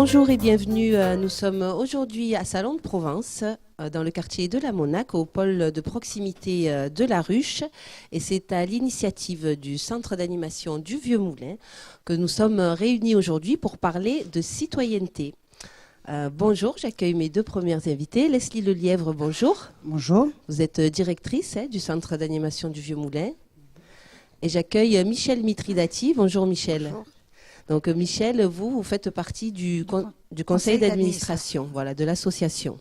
Bonjour et bienvenue. Nous sommes aujourd'hui à Salon de Provence, dans le quartier de la Monac, au pôle de proximité de la Ruche. Et c'est à l'initiative du Centre d'animation du Vieux Moulin que nous sommes réunis aujourd'hui pour parler de citoyenneté. Bonjour, j'accueille mes deux premières invitées. Leslie Lelièvre, bonjour. Bonjour. Vous êtes directrice du Centre d'animation du Vieux Moulin. Et j'accueille Michel Mitridati. Bonjour Michel. Bonjour. Donc Michel, vous faites partie du conseil d'administration, voilà, de l'association.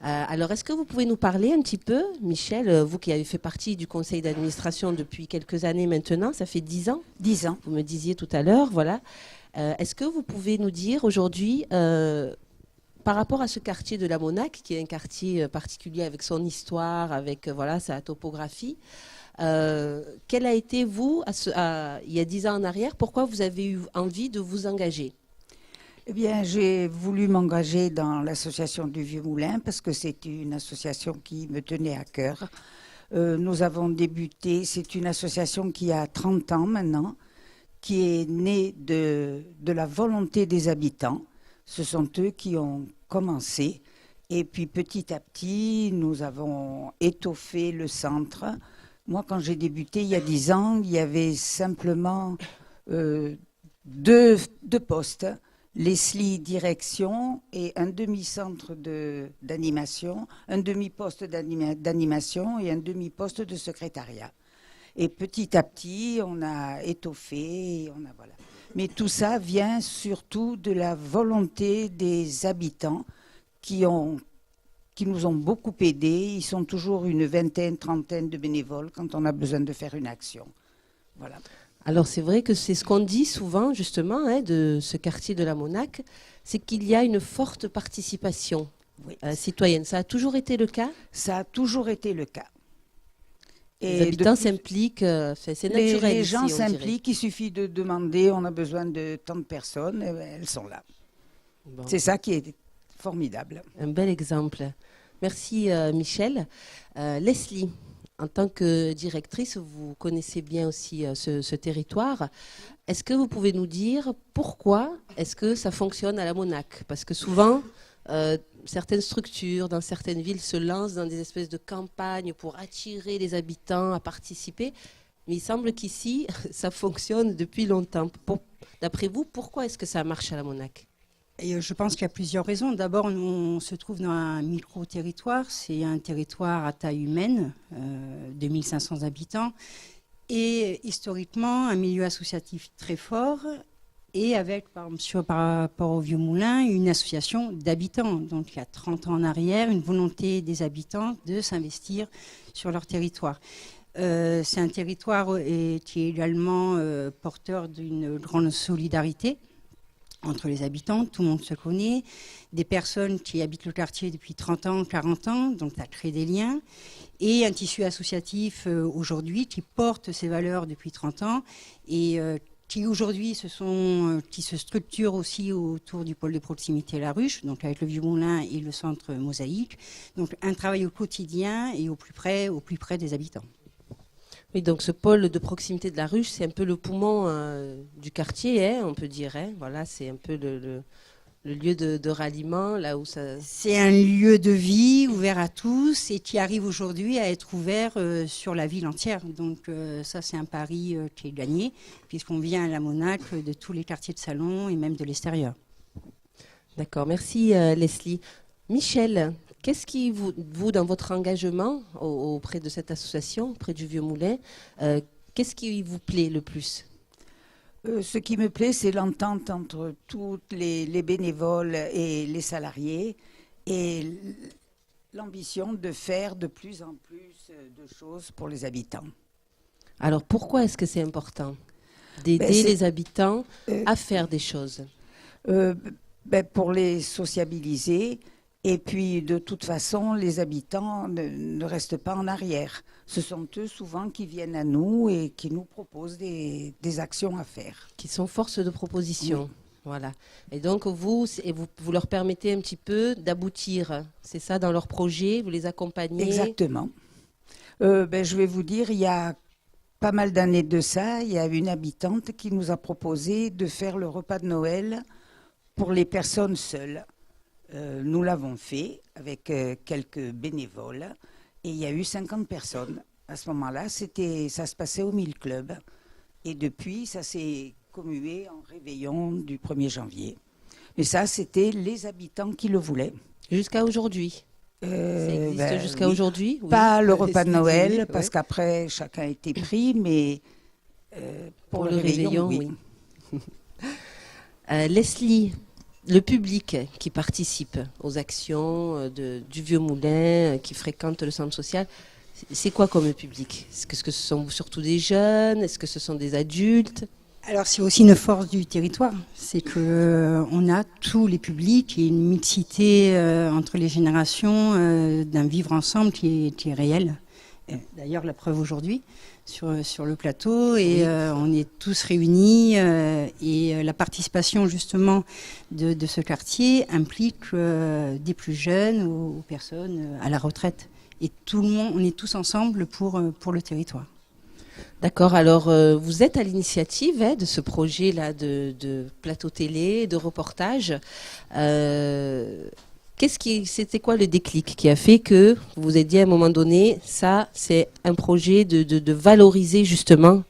Alors, est-ce que vous pouvez nous parler un petit peu, Michel, vous qui avez fait partie du conseil d'administration depuis quelques années maintenant, ça fait 10 ans 10 ans. Vous me disiez tout à l'heure, voilà. Est-ce que vous pouvez nous dire aujourd'hui, par rapport à ce quartier de la Monac, qui est un quartier particulier avec son histoire, avec voilà, sa topographie, quel a été, vous, il y a 10 ans en arrière, pourquoi vous avez eu envie de vous engager ? Eh bien, j'ai voulu m'engager dans l'association du Vieux Moulin parce que c'est une association qui me tenait à cœur. Nous avons débuté, c'est une association qui a 30 ans maintenant, qui est née de la volonté des habitants. Ce sont eux qui ont commencé. Et puis petit à petit, nous avons étoffé le centre. Moi, quand j'ai débuté il y a 10 ans, il y avait simplement deux postes, Leslie direction et un demi-centre d'animation, un demi-poste d'animation et un demi-poste de secrétariat. Et petit à petit, on a étoffé, voilà. Mais tout ça vient surtout de la volonté des habitants qui nous ont beaucoup aidés. Ils sont toujours une vingtaine, trentaine de bénévoles quand on a besoin de faire une action. Voilà. Alors c'est vrai que c'est ce qu'on dit souvent justement de ce quartier de la Monac, c'est qu'il y a une forte participation citoyenne. Ça a toujours été le cas ? Ça a toujours été le cas. Les habitants s'impliquent, c'est naturel. Les gens s'impliquent, il suffit de demander, on a besoin de tant de personnes, et elles sont là. Bon. C'est ça qui est formidable. Un bel exemple. Merci Michel. Leslie, en tant que directrice, vous connaissez bien aussi ce territoire. Est-ce que vous pouvez nous dire pourquoi est-ce que ça fonctionne à la Monac ? Parce que souvent, certaines structures dans certaines villes se lancent dans des espèces de campagnes pour attirer les habitants à participer. Mais il semble qu'ici, ça fonctionne depuis longtemps. D'après vous, pourquoi est-ce que ça marche à la Monac ? Et je pense qu'il y a plusieurs raisons. D'abord, on se trouve dans un micro-territoire. C'est un territoire à taille humaine, 2500 habitants. Et historiquement, un milieu associatif très fort. Et avec, par rapport au Vieux Moulin, une association d'habitants. Donc, il y a 30 ans en arrière, une volonté des habitants de s'investir sur leur territoire. C'est un territoire qui est également porteur d'une grande solidarité entre les habitants, tout le monde se connaît, des personnes qui habitent le quartier depuis 30 ans, 40 ans, donc ça crée des liens, et un tissu associatif aujourd'hui qui porte ces valeurs depuis 30 ans et qui aujourd'hui qui se structure aussi autour du pôle de proximité La Ruche, donc avec le Vieux Moulin et le centre Mosaïque, donc un travail au quotidien et au plus près des habitants. Oui, donc ce pôle de proximité de la Ruche, c'est un peu le poumon du quartier, on peut dire. Voilà, c'est un peu le lieu de ralliement, là où ça... C'est un lieu de vie ouvert à tous et qui arrive aujourd'hui à être ouvert sur la ville entière. Donc ça, c'est un pari qui est gagné, puisqu'on vient à la Monac de tous les quartiers de Salon et même de l'extérieur. D'accord, merci Leslie. Michel, qu'est-ce qui vous, dans votre engagement auprès de cette association, auprès du Vieux Moulin, qu'est-ce qui vous plaît le plus ? Ce qui me plaît, c'est l'entente entre tous les bénévoles et les salariés et l'ambition de faire de plus en plus de choses pour les habitants. Alors pourquoi est-ce que c'est important d'aider les habitants à faire des choses ? Pour les sociabiliser. Et puis, de toute façon, les habitants ne restent pas en arrière. Ce sont eux, souvent, qui viennent à nous et qui nous proposent des actions à faire. Qui sont force de proposition. Oui. Voilà. Et donc, vous leur permettez un petit peu d'aboutir. C'est ça, dans leurs projets, vous les accompagnez ? Exactement. Je vais vous dire, il y a pas mal d'années de ça, il y a une habitante qui nous a proposé de faire le repas de Noël Pour les personnes seules, nous l'avons fait avec quelques bénévoles et il y a eu 50 personnes. À ce moment-là, ça se passait au 1000 Club et depuis, ça s'est commué en réveillon du 1er janvier. Mais ça, c'était les habitants qui le voulaient. Jusqu'à aujourd'hui. Ça existe jusqu'à oui. aujourd'hui? Oui. Pas le repas de Noël, Oui, parce ouais. qu'après, chacun était pris, mais pour le réveillon, oui. Leslie, le public qui participe aux actions du Vieux Moulin, qui fréquente le centre social, c'est quoi comme public? Est-ce que ce sont surtout des jeunes? Est-ce que ce sont des adultes? Alors c'est aussi une force du territoire, c'est que on a tous les publics et une mixité entre les générations d'un vivre ensemble qui est réel. D'ailleurs la preuve aujourd'hui sur le plateau et on est tous réunis et la participation justement de ce quartier implique des plus jeunes aux personnes à la retraite et tout le monde, on est tous ensemble pour le territoire. D'accord, alors vous êtes à l'initiative de ce projet-là de plateau télé, de reportage. C'était quoi le déclic qui a fait que vous vous êtes dit à un moment donné, ça c'est un projet de valoriser justement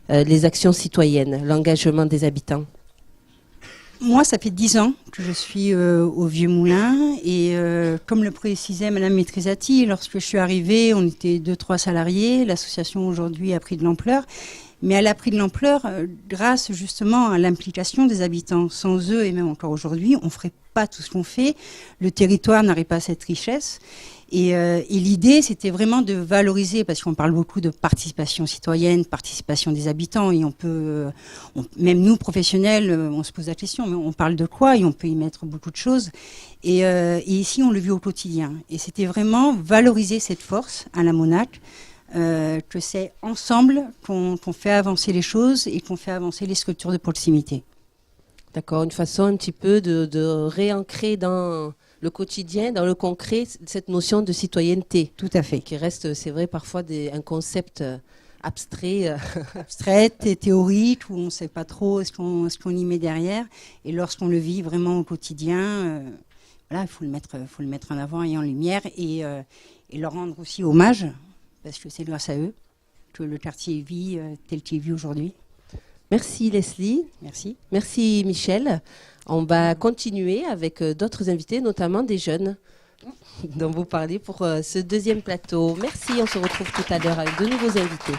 les actions citoyennes, l'engagement des habitants? Moi, ça fait 10 ans que je suis au Vieux Moulin et comme le précisait Madame Maîtrisati, lorsque je suis arrivée, on était 2-3 salariés. L'association aujourd'hui a pris de l'ampleur, mais elle a pris de l'ampleur grâce justement à l'implication des habitants. Sans eux, et même encore aujourd'hui, on ne ferait pas tout ce qu'on fait. Le territoire n'aurait pas cette richesse. Et l'idée, c'était vraiment de valoriser, parce qu'on parle beaucoup de participation citoyenne, participation des habitants, et même nous, professionnels, on se pose la question, mais on parle de quoi? Et on peut y mettre beaucoup de choses. Et ici, on le vit au quotidien. Et c'était vraiment valoriser cette force à la Monac, que c'est ensemble qu'on fait avancer les choses et qu'on fait avancer les structures de proximité. D'accord, une façon un petit peu de réancrer dans le quotidien, dans le concret, cette notion de citoyenneté. Tout à fait. Qui reste, c'est vrai, parfois un concept abstrait. Abstraite et théorique, où on ne sait pas trop ce qu'on y met derrière. Et lorsqu'on le vit vraiment au quotidien, voilà, il faut le mettre en avant et en lumière et leur rendre aussi hommage, parce que c'est grâce à eux que le quartier vit tel qu'il vit aujourd'hui. Merci Leslie. Merci. Merci Michel. On va continuer avec d'autres invités, notamment des jeunes dont vous parlez pour ce deuxième plateau. Merci, on se retrouve tout à l'heure avec de nouveaux invités.